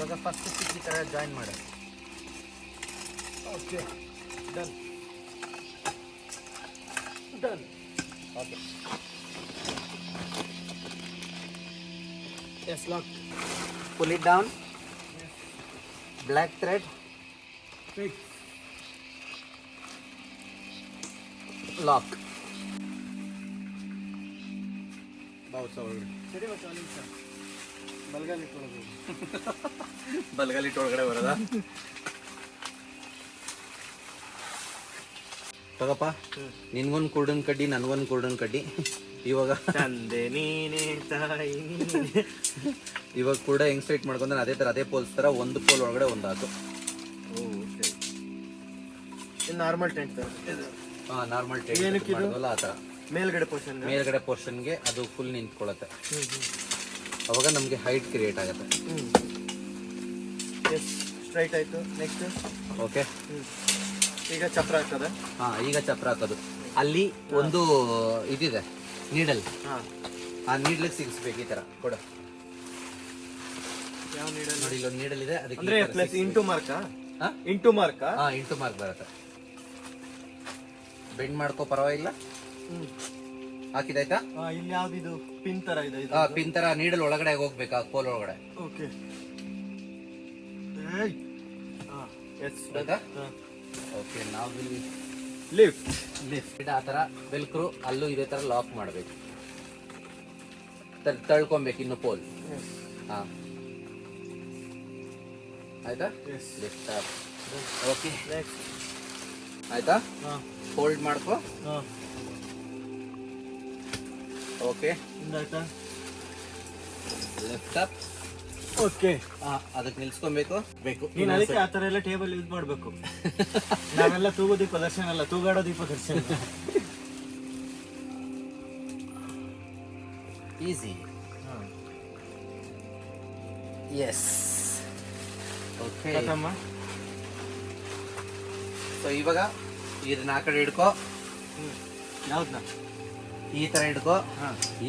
ಇವಾಗ first stitch ಈ ಥರ ಜಾಯಿನ್ ಮಾಡು. Okay done done. Okay yes lock. Pull it down. Black thread fix. Lock. ಸರಿ bus ಒಂದು ನಿಮಿಷ ಬಲ್ಗಾಲಿ ಇಟ್ಕೊಳ್ಬೋದು. ಬಲ್ಗಾಲಿ ಇಟ್ಟು ಒಳಗಡೆ ಬರೋದ? ತಗಪ್ಪ, ನಿನ್ಗೊಂದು ಕುರ್ಡನ್ ಕಡ್ಡಿ, ನನ್ಗೊಂದು ಕುರ್ಡನ್ ಕಡ್ಡಿ. ಇವಾಗ ತಂದೆ ನೀನೇ ತಾಯಿ ನೀನೇ. ಇವಾಗ ಕೂಡ ಹೆಂಗ್ ಸ್ಟ್ರೈಟ್ ಮಾಡ್ಕೊಂಡ್ರೆ ಅದೇ ತರ ಅದೇ ಪೋಲ್ಸ್ ತರ ಒಂದು ಪೋಲ್ ಒಳಗಡೆ ಒಂದು ಹಾಕು. ನಾರ್ಮಲ್ ಟೆಂಟ್ ನಾರ್ಮಲ್ ಏನಕ್ಕೆ ಇದು? ಮಾಡಿದ್ವಲ್ಲ ಆ ತರ ಮೇಲ್ಗಡೆ ಪೋರ್ಷನ್ ಮೇಲ್ಗಡೆ ಪೋರ್ಷನ್ಗೆ ಅದು ಫುಲ್ ನಿಂತ್ಕೊಳ್ಳುತ್ತೆ. ಅವಾಗ ನಮ್ಗೆ ಹೈಟ್ ಕ್ರಿಯೇಟ್ ಆಗುತ್ತೆ. ಸ್ಟ್ರೈಟ್ ಆಯ್ತು. ನೆಕ್ಸ್ಟ್ ಓಕೆ, ಈಗ ಚಪ್ರ ಹಾಕದ. ಹಾ, ಈಗ ಚಪ್ರ ಹಾಕೋದು. ಅಲ್ಲಿ ಒಂದು ಇದಿದೆ ನೀಡಲ್, ಆ ನೀಡಲ್ ಸಿಗಿಸ್ಬೇಕು. ಈ ತರ ಕೊಡ. ಯಾವ ನೀಡಲ್? ನೋಡಿ, ಇಲ್ಲೊಂದು ನೀಡಲ್ ಇದೆ, ಅದಕ್ಕೆ ಅಂದ್ರೆ plus into mark. Into mark. ಹಾ, ಇಂಟು ಮಾರ್ಕ್ ಬರುತ್ತೆ. ಬೆಂಡ್ ಮಾಡ್ಕೋ, ಪರವಾಗಿಲ್ಲ. ಹಾಕಿದಾಯ್ತಾ? ಇಲ್ಲಿ ಯಾವ್ದಿದು ಪಿನ್ ತರ ಇದೆ? ಪಿನ್ ತರ ನೀಡಲ್ ಒಳಗಡೆ ಹೋಗ್ಬೇಕಾ, ಕೋಲ್ ಒಳಗಡೆ. Okay, okay. ನಾವು ಲಿಫ್ಟ್ ಆ ತರ ಬೆಲ್ಕ್ರು ಅಲ್ಲೂ ಇದೇ ತರ ಲಾಕ್ ಮಾಡ್ಬೇಕು. ತಳ್ಕೊಬೇಕು ಇನ್ನು ಪೋಲ್. ಹಾ, ಆಯ್ತಾ? Lift up. ಓಕೆ, ಆಯ್ತಾ? ಹೋಲ್ಡ್ ಮಾಡ್ಕೋ. Okay, left up. ಓಕೆ, ಅದಕ್ಕೆ ನಿಲ್ಸ್ಕೊಬೇಕು. ನೀನ್ ಅದಕ್ಕೆ ಆ ತರ ಎಲ್ಲ ಟೇಬಲ್ ಯೂಸ್ ಮಾಡ್ಬೇಕು. ನಾವೆಲ್ಲ ತೂಗೋ ದೀಪ ದರ್ಶನ ಅಲ್ಲ, ತೂಗಾಡೋ ದೀಪ ದರ್ಶನ. ಈಸಿ. ಎಸ್. ಓಕೆ, ಸೊ ಇವಾಗ ಇದನ್ನ ಆ ಕಡೆ ಹಿಡ್ಕೋ. ಯಾವ್ದನ್ನ? ಈ ತರ ಹಿಡ್ಕೋ.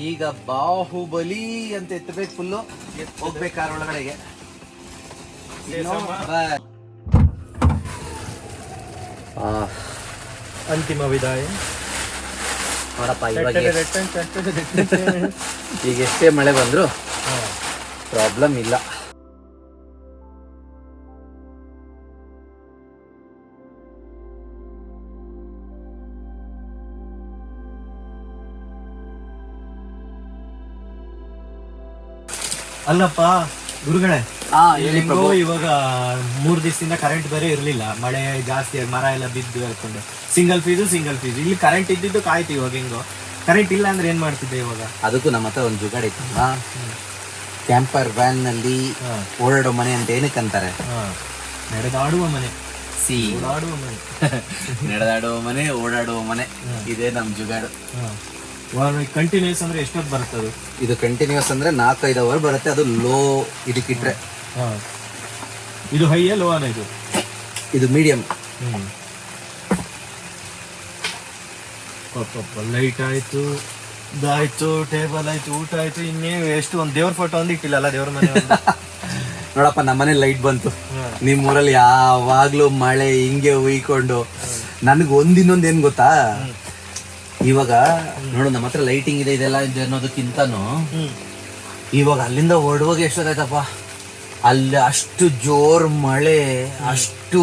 ಈಗ ಬಾಹುಬಲಿ ಅಂತ ಎತ್ತಬೇಕು, ಫುಲ್ಲು ಹೋಗ್ಬೇಕು ಕಾರ್ ಒಳಗಡೆಗೆ. ಅಂತಿಮ ವಿದಾಯ. ನೋಡಪ್ಪ, ಇವಾಗ ಈಗ ಎಷ್ಟೇ ಮಳೆ ಬಂದ್ರು ಪ್ರಾಬ್ಲಮ್ ಇಲ್ಲ. ಅಲ್ಲಪ್ಪ ಗುರುಗಳೇ, ಇವಾಗ 3 ದಿವಸದಿಂದ ಕರೆಂಟ್ ಬೇರೆ ಇರ್ಲಿಲ್ಲ. ಮಳೆ ಜಾಸ್ತಿ, ಮರ ಎಲ್ಲ ಬಿದ್ದು ಹೇಳ್ಕೊಂಡು ಸಿಂಗಲ್ ಫೀಸ್. ಇಲ್ಲಿ ಕರೆಂಟ್ ಇದ್ದಿದ್ದು ಕಾಯ್ತು. ಇವಾಗ ಹೆಂಗೋ ಕರೆಂಟ್ ಇಲ್ಲ ಅಂದ್ರೆ ಏನ್ ಮಾಡ್ತಿದ್ದೆ ಇವಾಗ? ಅದಕ್ಕೂ ನಮ್ಮ ಹತ್ರ ಒಂದು ಜುಗಾಡ್ ಇತ್ತು. ಕ್ಯಾಂಪರ್ ವ್ಯಾನ್ ನಲ್ಲಿ ಓಡಾಡೋ ಮನೆ ಅಂತ ಏನಕ್ಕೆ ಅಂತಾರೆ? ನಡೆದಾಡುವ ಮನೆ. ಓಡಾಡುವ ಮನೆ. ನಡೆದಾಡುವ ಮನೆ, ಓಡಾಡುವ ಮನೆ. ಇದೇ ನಮ್ ಜುಗಾಡು. ಕಂಟಿನ್ಯೂಸ್ ಅಂದ್ರೆ ಎಷ್ಟೊತ್ತು ಬರ್ತದೆ ಇದು? ಕಂಟಿನ್ಯೂಸ್ ಅಂದ್ರೆ 4-5 ಅವರ್ ಬರುತ್ತೆ. ಅದು ಲೋ ಇದಕ್ಕಿಟ್ರೆ. ಇದು ಹೈ ಲೋ ಅನ? ಇದು ಮೀಡಿಯಂ. ಲೈಟ್ ಆಯ್ತು, ಇದಾಯ್ತು, ಟೇಬಲ್ ಆಯ್ತು, ಊಟ ಆಯ್ತು. ಇನ್ನೇನು ಎಷ್ಟು ಒಂದು ದೇವ್ರ ಫೋಟೋ ಒಂದು ಇಟ್ಟಿಲ್ಲಲ್ಲ ದೇವ್ರ ಮನೆ. ನೋಡಪ್ಪ, ನಮ್ಮನೆ ಲೈಟ್ ಬಂತು. ನಿಮ್ ಊರಲ್ಲಿ ಯಾವಾಗ್ಲೂ ಮಳೆ ಹಿಂಗೆ ಉಯ್ಕೊಂಡು. ನನ್ಗೆ ಒಂದಿನೊಂದ್ ಏನ್ ಗೊತ್ತಾ, ಇವಾಗ ನೋಡು ನಮ್ಮ ಹತ್ರ ಲೈಟಿಂಗ್ ಇದೆ ಇದೆಲ್ಲ ಇದೆ ಅನ್ನೋದಕ್ಕಿಂತನೂ ಇವಾಗ ಅಲ್ಲಿಂದ ಹೊರಡುವಾಗ ಎಷ್ಟೊತ್ತಾಯ್ತಪ್ಪ. ಅಲ್ಲಿ ಅಷ್ಟು ಜೋರ್ ಮಳೆ, ಅಷ್ಟು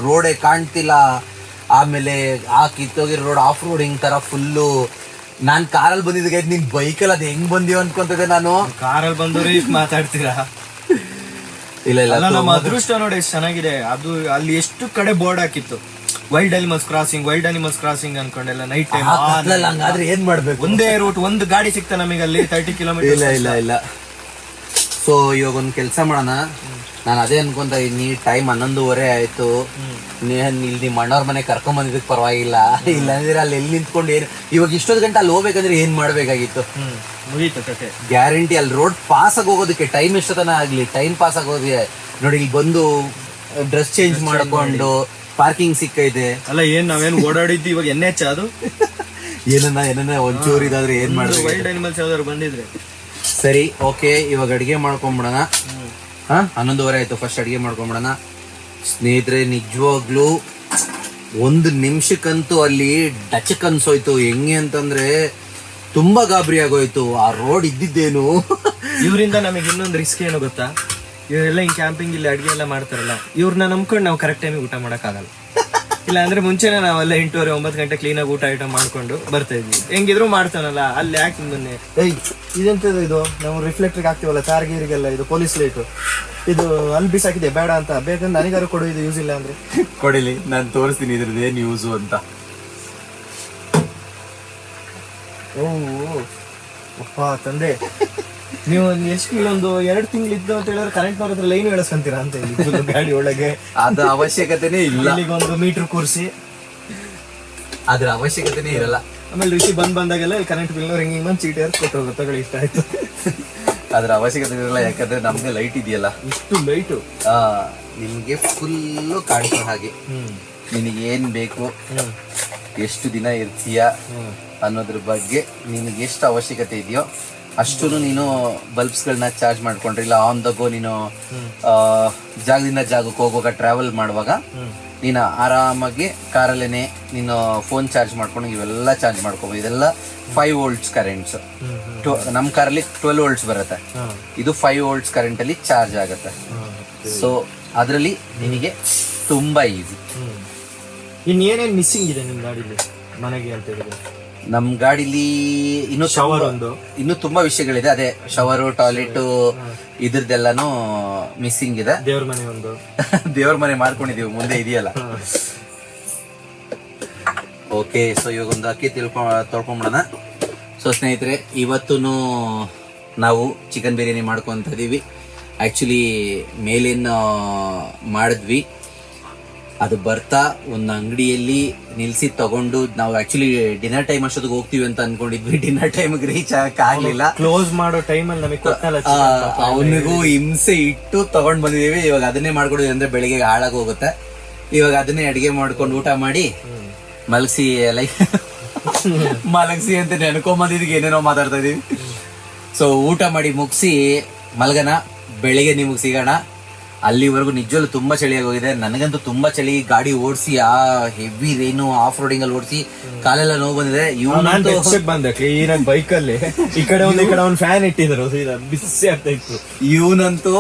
ರೋಡೇ ಕಾಣ್ತಿಲ್ಲ. ಆಮೇಲೆ ಆ ಕಿತ್ತೋಗಿರೋ ರೋಡ್, ಆಫ್ ರೋಡ್ ಹಿಂಗ್ ತರ ಫುಲ್ಲು. ನಾನ್ ಕಾರಲ್ಲಿ ಬಂದಿದ್ದೆ, ನೀನ್ ಬೈಕಲ್ಲಿ ಅದ್ ಹೆಂಗ್ ಬಂದೀವ ಅನ್ಕೊಂತಿದ್ದೆ ನಾನು. ಕಾರಲ್ಲಿ ಬಂದವ್ರು ಮಾತಾಡ್ತೀರಾ? ಇಲ್ಲ ಇಲ್ಲ, ನಮ್ಮ ಅದೃಷ್ಟ ನೋಡಿ ಎಷ್ಟು ಚೆನ್ನಾಗಿದೆ. ಅದು ಅಲ್ಲಿ ಎಷ್ಟು ಕಡೆ ಬೋರ್ಡ್ ಹಾಕಿತ್ತು, ವೈಲ್ಡ್ ಅನಿಮಲ್ಸ್ ಕ್ರಾಸಿಂಗ್ ಅನ್ಕೊಂಡೆಲ್ಲ. ನೈಟ್ ಟೈಮ್ ಹಂಗಾದ್ರೆ ಏನ್ ಮಾಡ್ಬೇಕು? ಒಂದೇ ರೂಟ್, ಒಂದು ಗಾಡಿ ಸಿಗ್ತಾ ನಮಗೆ ಅಲ್ಲಿ 30 ಕಿಲೋಮೀಟರ್. ಇಲ್ಲ. ಸೊ ಇವಾಗ ಒಂದ್ ಕೆಲ್ಸ ಮಾಡೋಣ. ನಾನು ಅದೇ ಅನ್ಕೊಂತ ಇದ್ದೀನಿ, ಟೈಮ್ 11:30 ಆಯ್ತು. ಇಲ್ಲಿ ನಿಮ್ಮ ಅಣ್ಣವ್ರ ಮನೆ ಕರ್ಕೊಂಡ್ ಬಂದಿದ್ದಕ್ಕೆ ಪರವಾಗಿಲ್ಲ. ಇಲ್ಲಾಂದ್ರೆ ಅಲ್ಲಿ ಎಲ್ಲಿ ನಿಂತ್ಕೊಂಡು ಇವಾಗ ಇಷ್ಟೊಂದು ಗಂಟೆ ಅಲ್ಲಿ ಹೋಗ್ಬೇಕಂದ್ರೆ ಏನ್ ಮಾಡ್ಬೇಕಾಗಿತ್ತು? ಗ್ಯಾರಂಟಿ ಅಲ್ಲಿ ರೋಡ್ ಪಾಸ್ ಆಗಿ ಹೋಗೋದಕ್ಕೆ ಟೈಮ್ ಎಷ್ಟೊತ್ತನ ಆಗ್ಲಿ, ಟೈಮ್ ಪಾಸ್ ಆಗೋದಿದೆ ನೋಡಿ. ಇಲ್ಲಿ ಬಂದು ಡ್ರೆಸ್ ಚೇಂಜ್ ಮಾಡ್ಕೊಂಡು ಪಾರ್ಕಿಂಗ್ ಸಿಕ್ಕೈತೆ ಅಲ್ಲ. ನಾವೇನು ಓಡಾಡಿದ್ದು ಇವಾಗ NH ಅದು ಏನನ್ನ ಒಂಚೂರು ಇದಾದ್ರೆ ಏನ್ ಮಾಡೋದು? ವೈಲ್ಡ್ ಅನಿಮಲ್ಸ್ ಯಾವ್ದಾದ್ರು ಬಂದಿದ್ರೆ ಸರಿ. ಓಕೆ, ಇವಾಗ ಅಡಿಗೆ ಮಾಡ್ಕೊಂಡ್ಬಿಡೋಣ. 11:30 ಆಯ್ತು. ಫಸ್ಟ್ ಅಡಿಗೆ ಮಾಡ್ಕೊಂಬಿಡೋಣ ಸ್ನೇಹಿತರೆ. ನಿಜವಾಗ್ಲೂ ಒಂದು ನಿಮಿಷಕ್ಕಂತೂ ಅಲ್ಲಿ ಡಚಕ್ ಅನ್ಸೋಯ್ತು. ಹೆಂಗೆ ಅಂತಂದ್ರೆ ತುಂಬಾ ಗಾಬರಿ ಆಗೋಯ್ತು. ಆ ರೋಡ್ ಇದ್ದಿದ್ದೇನು. ಇವರಿಂದ ನಮಗೆ ಇನ್ನೊಂದು ರಿಸ್ಕ್ ಏನು ಗೊತ್ತಾ, ಇವರೆಲ್ಲ ಹಿಂಗ್ ಕ್ಯಾಂಪಿಂಗ್ ಇಲ್ಲಿ ಅಡಿಗೆ ಎಲ್ಲ ಮಾಡ್ತಾರಲ್ಲ, ಇವ್ರನ್ನ ನಂಬ್ಕೊಂಡು ನಾವು ಕರೆಕ್ಟ್ ಟೈಮಿಗೆ ಊಟ ಮಾಡಕ್ಕಾಗಲ್ಲ. ಇಲ್ಲ ಅಂದ್ರೆ ಮುಂಚೆನೆ ನಾವೆಲ್ಲ 8:30 9 ಗಂಟೆ ಕ್ಲೀನಾಗಿ ಊಟ ಐಟಮ್ ಮಾಡ್ಕೊಂಡು ಬರ್ತಾ ಇದ್ವಿ. ಹೆಂಗಿದ್ರು ಮಾಡ್ತಾನಲ್ಲ, ಅಲ್ಲಿ ಯಾಕೆ ಮೊನ್ನೆ ಇದೆಂತದ್ದು ಇದು ನಾವು ರಿಫ್ಲೆಕ್ಟರ್ಗೆ ಹಾಕ್ತಿವಲ್ಲ ತಾರ್ಗೀರಿಗೆಲ್ಲ, ಇದು ಪೊಲೀಸ್ ಲೈಟ್, ಇದು ಅಲ್ಲಿ ಬಿಸಾಕಿದೆ ಬೇಡ ಅಂತ, ಬೇಕಂದ್ರೆ ನನಗಾರು ಕೊಡು, ಇದು ಯೂಸ್ ಇಲ್ಲ ಅಂದ್ರೆ ಕೊಡಿಲಿ, ನಾನು ತೋರಿಸ್ತೀನಿ ಇದ್ರದ್ದು ಏನ್ ಯೂಸು ಅಂತ. ಅಪ್ಪ ತಂದೆ, ನೀವು ಎಷ್ಟು ಇಲ್ಲೊಂದು 2 ತಿಂಗಳು ಇದ್ದು ಅಂತ ಹೇಳಿದ್ರೆ ಕರೆಂಟ್ ಅವ್ರ ಹತ್ರ ಲೈನ್ ಎಳಸ್ಕೊಂತೀರಾ ಅಂತ ಇಲ್ಲಿ ಗಾಡಿ ಒಳಗೆ. ಅದ ಅವಶ್ಯಕತೆನೇ ಇಲ್ಲ. ಇಲ್ಲಿಗೆ ಒಂದು ಮೀಟರ್ ಕೂರಿಸಿ ಅದ್ರ ಅವಶ್ಯಕತೆನೇ ಇರಲ್ಲ. ಆಮೇಲೆ ಋಷಿ ಬಂದಾಗೆಲ್ಲ ಕರೆಂಟ್ ಬಿಲ್ ಹಿಂಗೆ ಇನ್ನೊಂದು ಚೀಟಿ ಏರ್ಸ್ ಕೊಟ್ಟು ಹೋಗುತ್ತೆ. ತಗೊಳ್ಳಿ, ಇಷ್ಟ ಆಯ್ತು. ಅದ್ರ ಅವಶ್ಯಕತೆ ಇರಲ್ಲ, ಯಾಕಂದ್ರೆ ನಮ್ಗೆ ಲೈಟ್ ಇದೆಯಲ್ಲ, ಇಷ್ಟು ಲೈಟು ನಿಮ್ಗೆ ಫುಲ್ಲು ಕಾಣಿಸೋ ಹಾಗೆ. ನಿನಗೆ ಏನ್ ಬೇಕು, ಎಷ್ಟು ದಿನ ಇರ್ತೀಯ ಅನ್ನೋದ್ರ ಬಗ್ಗೆ ನಿನಗೆ ಎಷ್ಟು ಅವಶ್ಯಕತೆ ಇದೆಯೋ ಅಷ್ಟು ನೀನು ಬಲ್ಬ್ಸ್ಗಳನ್ನ ಚಾರ್ಜ್ ಮಾಡ್ಕೊಂಡ್ರೆ, ಇಲ್ಲ ಆನ್ ದ ಗೋ ನೀನು ಜಾಗದಿಂದ ಜಾಗಕ್ಕೆ ಹೋಗುವಾಗ ಟ್ರಾವೆಲ್ ಮಾಡುವಾಗ ನೀನು ಆರಾಮಾಗಿ ಕಾರಲ್ಲೇನೆ ನೀನು ಫೋನ್ ಚಾರ್ಜ್ ಮಾಡ್ಕೊಂಡು ಇವೆಲ್ಲ ಚಾರ್ಜ್ ಮಾಡ್ಕೋಬೋದು. ಇದೆಲ್ಲ 5 volts ಕರೆಂಟ್ಸ್. ನಮ್ಮ ಕಾರಲ್ಲಿ 12 volts ಬರುತ್ತೆ, ಇದು 5 volts ಕರೆಂಟ್ ಅಲ್ಲಿ ಚಾರ್ಜ್ ಆಗುತ್ತೆ. ಸೊ ಅದರಲ್ಲಿ ನಿನಗೆ ತುಂಬಾ ಈಸಿ. ಇನ್ನೇನೇನು ಮಿಸ್ಸಿಂಗ್ ಇದೆ ನಿಮ್ ಗಾಡಿಲಿ ಮನೆಗೆ ಅಂತ ಹೇಳಿದ್ರೆ? ನಮ್ ಗಾಡಿಲಿ ಇನ್ನು ಶವರ್ ಒಂದು, ಇನ್ನು ತುಂಬಾ ವಿಷಯಗಳಿದೆ. ಅದೇ ಶವರು, ಟಾಯ್ಲೆಟ್, ಇದ್ರದ್ದೆಲ್ಲಾನು ಮಿಸ್ಸಿಂಗ್ ಇದೆ. ದೇವ್ರ ಮನೆ ಒಂದು ದೇವ್ರ ಮನೆ ಮಾಡ್ಕೊಂಡಿದೀವಿ, ಮುಂದೆ ಇದೆಯಲ್ಲ. ಓಕೆ, ಸೊ ಇವಾಗ ಒಂದು ಅಕ್ಕಿ ತೊಳ್ಕೊಂಬಿಡೋಣ. ಸೊ ಸ್ನೇಹಿತರೆ, ಇವತ್ತು ನಾವು ಚಿಕನ್ ಬಿರಿಯಾನಿ ಮಾಡ್ಕೊಂತ ಇದೀವಿ. ಆಕ್ಚುಲಿ ಮೇಲೇನು ಮಾಡಿದ್ವಿ, ಅದು ಬರ್ತಾ ಒಂದು ಅಂಗಡಿಯಲ್ಲಿ ನಿಲ್ಸಿ ತಗೊಂಡು ನಾವು ಆಕ್ಚುಲಿ ಡಿನ್ನರ್ ಟೈಮ್ ಅಷ್ಟೊತ್ತಿಗೆ ಹೋಗ್ತೀವಿ ಅಂತ ಅನ್ಕೊಂಡಿದ್ವಿ. ಡಿನ್ನರ್ ಟೈಮ್ಗೆ ರೀಚ್ ಆಗಕ್ ಆಗ್ಲಿಲ್ಲ. ಕ್ಲೋಸ್ ಮಾಡೋ ಟೈಮಲ್ಲಿ ನಮಗೆ ಅವನಿಗೂ ಹಿಂಸೆ ಇಟ್ಟು ತಗೊಂಡ್ ಬಂದಿದೀವಿ. ಇವಾಗ ಅದನ್ನೇ ಮಾಡ್ಕೊಂಡಿದ್ವಿ ಅಂದ್ರೆ ಬೆಳಿಗ್ಗೆ ಹಾಳಾಗಿ ಹೋಗುತ್ತೆ. ಇವಾಗ ಅದನ್ನೇ ಅಡಿಗೆ ಮಾಡ್ಕೊಂಡು ಊಟ ಮಾಡಿ ಮಲಗಿಸಿ ಮಲಗಿಸಿ ಅಂತ ನೆನ್ಕೊಂಬಂದಿದ್ವಿ, ಏನೇನೋ ಮಾತಾಡ್ತಾ ಇದೀವಿ. ಸೊ ಊಟ ಮಾಡಿ ಮುಗಿಸಿ ಮಲಗನ, ಬೆಳಿಗ್ಗೆ ನಿಮಗೆ ಸಿಗೋಣ. ಅಲ್ಲಿವರೆಗೂ ನಿಜವಲ್ಲೂ ತುಂಬಾ ಚಳಿಯಾಗಿ ಹೋಗಿದೆ. ನನಗಂತೂ ತುಂಬಾ ಚಳಿ. ಗಾಡಿ ಓಡಿಸಿ ಆ ಹೆವಿ ರೈನು ಆಫ್ ರೋಡಿಂಗ್ ಅಲ್ಲಿ ಓಡಿಸಿ ಕಾಲೆಲ್ಲ ನೋವು ಬಂದಿದೆ. ಬಂದೆ ಕ್ಲೀನಾಗಿ ಬೈಕಲ್ಲಿ ಈ ಕಡೆ ಒಂದು ಫ್ಯಾನ್ ಇಟ್ಟಿದ್ರು, ಬಿಸಿ ಆಗ್ತಾ ಇತ್ತು. ಇವನಂತೂ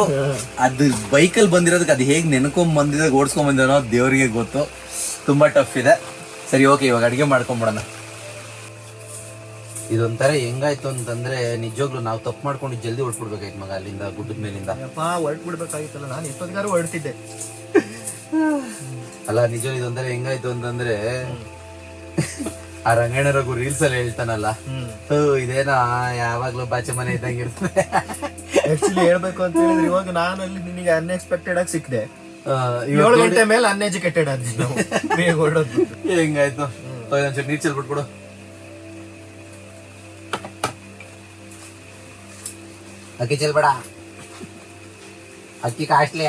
ಅದು ಬೈಕಲ್ಲಿ ಬಂದಿರೋದಕ್ಕೆ ಅದು ಹೇಗ್ ನೆನ್ಕೊಂಡ್ ಬಂದಿದೆ, ಓಡಿಸ್ಕೊಂಡ್ ಬಂದಿರೋ ದೇವರಿಗೆ ಗೊತ್ತು. ತುಂಬಾ ಟಫ್ ಇದೆ. ಸರಿ, ಓಕೆ, ಇವಾಗ ಅಡಿಗೆ ಮಾಡ್ಕೊಂಡ್ಬಿಡೋಣ. ಇದೊಂಥರ ಹೆಂಗಾಯ್ತು ಅಂತಂದ್ರೆ, ನಿಜವಾಗ್ಲೂ ನಾವು ತಪ್ಪು ಮಾಡ್ಕೊಂಡು ಜಲ್ದಿ ಹೊಡ್ಬಿಡ್ಬೇಕಾಯ್ತು ಮಗ, ಅಲ್ಲಿಂದ ಗುಡ್ಡದ ಮೇಲಿಂದ. ಹೊರಟ್ಬಿಡ್ಬೇಕಾಗಿತ್ತಲ್ಲ, ನಾನು ಇಪ್ಪತ್ಗಾರು ಹೊರಡ್ತಿದ್ದೆ. ಅಲ್ಲ ನಿಜ, ಇದೊಂಥರ ಹೆಂಗಾಯ್ತು ಅಂತಂದ್ರೆ, ಆ ರಂಗಣ್ಣ ರಘು ರೀಲ್ಸ್ ಅಲ್ಲಿ ಹೇಳ್ತಾನಲ್ಲ, ಇದೇನಾ ಯಾವಾಗ್ಲೂ ಬಾಚೆ ಮನೆ ಇದ್ದಂಗೆ ಇರ್ತದೆ. ಆಕ್ಚುಲಿ ಹೇಳ್ಬೇಕು ಅಂತ ಹೇಳಿದ್ರೆ, ಇವಾಗ ನಾನು ಅಲ್ಲಿ ನಿನಗೆ ಅನ್ಎಕ್ಸ್ಪೆಕ್ಟೆಡ್ ಆಗಿ ಸಿಕ್ಕಿದೆ. 7 ಗಂಟೆ ಮೇಲೆ ಅನ್ಎಜುಕೇಟೆಡ್ ಆದ್ವಿ ನಾವು, ಬೇಗ ಹೊರಡೋದು. ಹೆಂಗಾಯ್ತು? ನೀರ್ ಚೆಲ್ಬಿಟ್ಬಿಡು. ಅಕ್ಕಿ ಚೆಲ್ಬೇಡ, ಅಕ್ಕಿ ಕಾಸ್ಟ್ಲಿ.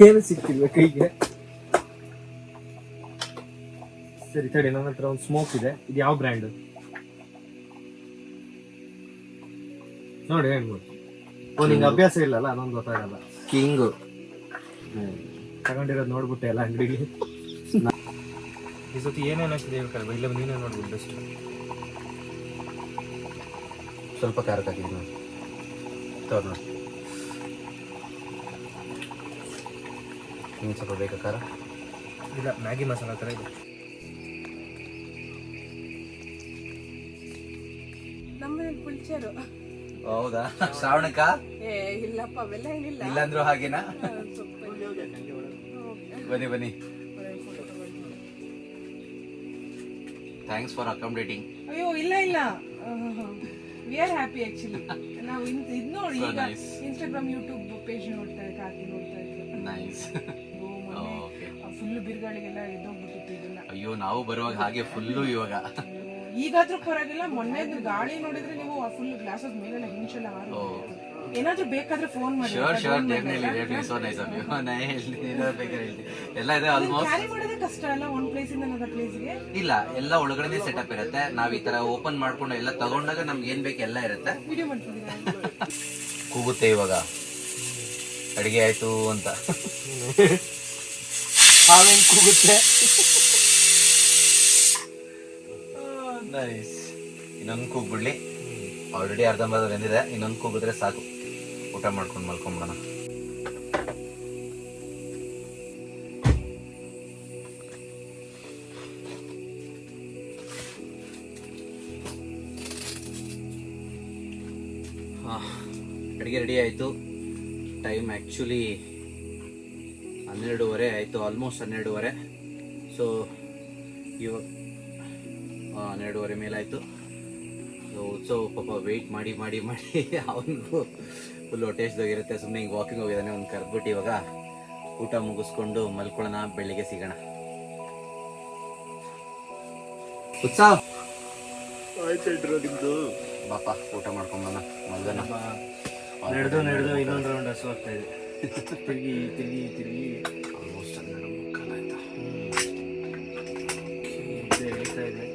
ಏನು ಸಿಕ್ಕಿಲ್ವ ಕೈಗೆ? ಸರಿ ತಡಿ, ನನ್ನ ಹತ್ರ ಒಂದು ಸ್ಮೋಕ್ ಇದೆ. ಇದು ಯಾವ ಬ್ರ್ಯಾಂಡ್ ನೋಡಿ ಹೇಳ್ಬೋದು. ನಿಂಗೆ ಅಭ್ಯಾಸ ಇಲ್ಲಲ್ಲ, ಅದೊಂದು ಗೊತ್ತಾಗಲ್ಲ. ಕಿಂಗು ತಗೊಂಡಿರೋದು ನೋಡ್ಬಿಟ್ಟೆ ಎಲ್ಲ ಅಂಗಡಿಲಿ. ಈ ಸತಿ ಏನೇನು ಹಾಕಿದೆ ಹೇಳ್ಕಲ್ವ, ಇಲ್ಲ ನೀನೇ ನೋಡ್ಬಿಟ್ಟು ಬೆಸ್ಟ್. ಸ್ವಲ್ಪ ಖಾರ ಹಾಕಿದ್ದೀನಿ ನೋಡಿ, ನೋಡಿ. ನಿಮ್ಗೆ ಸ್ವಲ್ಪ ಬೇಕಾ ಖಾರ? ಇಲ್ಲ, ಮ್ಯಾಗಿ ಮಸಾಲ ಥರ ಇದೆ. ಪುಲ್ಚರು. ಹೌದಾ? ಶ್ರಾವಣಕ್ಕ ಏ ಇಲ್ಲಪ್ಪ ಅವೆಲ್ಲ ಏನಿಲ್ಲ. ಇಲ್ಲಾಂದ್ರೂ ಹಾಗೇನಾ? ಬನ್ನಿ ಬನ್ನಿ. Thanks for accommodating. ಅಯ್ಯೋ ಇಲ್ಲ ಇಲ್ಲ, ವಿ ಆರ್ ಹ್ಯಾಪಿ ಆಕ್ಚುಲಿ. ನಾವು ಇದು ನೋಡಿ ಈಗ ಇನ್ಸ್ಟಾಗ್ರಾಮ್ ಯೂಟ್ಯೂಬ್ ಪೇಜ್ ನೋಡ್ತಾ ಕಾರ್ತಿ ನೋಡ್ತಾ ಇದ್ವಿ. ನೈಸ್. ಫುಲ್ ಬಿರುಗಾಳಿಗೆಲ್ಲ ಎದ್ದೋಗ್ಬಿಟ್ಟಿತ್ತು ಇದೆಲ್ಲ. ಅಯ್ಯೋ ನಾವು ಬರುವಾಗ ಹಾಗೆ ಫುಲ್ಲು ಇವಾಗ. ಈಗಾದ್ರೂ ಪರವಾಗಿಲ್ಲ, ಮೊನ್ನೆ ಗಾಳಿ ನೋಡಿದ್ರೆ ನೀವು ಫುಲ್ ಗ್ಲಾಸಸ್ ಮೇಲೆಲ್ಲ ಹಿಂಚೆಲ್ಲ ಏನಾದ್ರೂ ಬೇಕಾದ್ರೆ ಫೋನ್ ಮಾಡಿ. Sure definitely so nice of you. ಎಲ್ಲ ಇದೆ ಆಲ್ಮೋಸ್ಟ್. ಕ್ಯಾರಿ ಮಾಡೋದೇ ಕಷ್ಟ ಅಲ್ಲ ಒಂದ್ ಪ್ಲೇಸ್ ಇಂದ ಇನ್ನೊಂದು ಪ್ಲೇಸ್ಗೆ. ಇಲ್ಲ, ಎಲ್ಲ ಒಳಗಡೆ ಸೆಟಪ್ ಇರುತ್ತೆ. ನಾವ್ ಈ ತರ ಓಪನ್ ಮಾಡ್ಕೊಂಡು ಎಲ್ಲ ತಗೊಂಡಾಗ ನಮ್ಗೆ ಏನ್ ಬೇಕು ಎಲ್ಲ ಇರುತ್ತೆ. ವಿಡಿಯೋ ಮಾಡ್ತಿದ್ದೀರಾ? ಕೂಗುತ್ತೆ ಇವಾಗ ಅಡಿಗೆ ಆಯ್ತು ಅಂತ. ಹಾವೇನ್ ಕೂಗುತ್ತೆ. ನೈಸ್. ಇನ್ನೊಂದು ಕೂಗ್ಬಿಡ್ಲಿ. ಆಲ್ರೆಡಿ ಅರ್ಧಂಬರ್ಧ ಬೆಂದಿದೆ. ಇನ್ನೊಂದು ಕೂಗಿದ್ರೆ ಸಾಕು, ಊಟ ಮಾಡ್ಕೊಂಡು ಮಲ್ಕೊಂಬಿಡೋಣ. ಅಡುಗೆ ರೆಡಿ ಆಯಿತು. ಟೈಮ್ ಆ್ಯಕ್ಚುಲಿ 12:30 ಆಯಿತು, ಆಲ್ಮೋಸ್ಟ್ 12:30. ಸೊ ಇವಾಗ 12:30 ಮೇಲಾಯಿತು. ಸೊ ಉತ್ಸವ ಪಾಪ ವೆಯ್ಟ್ ಮಾಡಿ ಮಾಡಿ ಮಾಡಿ ಅವನಿಗೂ ಫುಲ್ ಹೊಟ್ಟೆಸ್ದಾಗಿರುತ್ತೆ. ಸುಮ್ಮನೆ ಹಿಂಗೆ ವಾಕಿಂಗ್ ಹೋಗಿದ್ದಾನೆ. ಒಂದು ಕರೆದ್ಬಿಟ್ಟು ಇವಾಗ ಊಟ ಮುಗಿಸ್ಕೊಂಡು ಮಲ್ಕೊಳ್ಳೋಣ. ಬೆಳಿಗ್ಗೆ ಸಿಗೋಣ. ಉತ್ಸವ ನಿಮ್ದು ಬಾಪ ಊಟ ಮಾಡ್ಕೊಂಬಣ, ಮಲ್ಗನ. ನಡೆದು ಇನ್ನೊಂದು ರೌಂಡ್ ಹಸು ಆಗ್ತಾ ಇದೆ. ತಿರುಗಿ ಆಲ್ಮೋಸ್ಟ್ 12:45 ಆಯ್ತಾ. ಎಳಿತಾ ಇದೆ,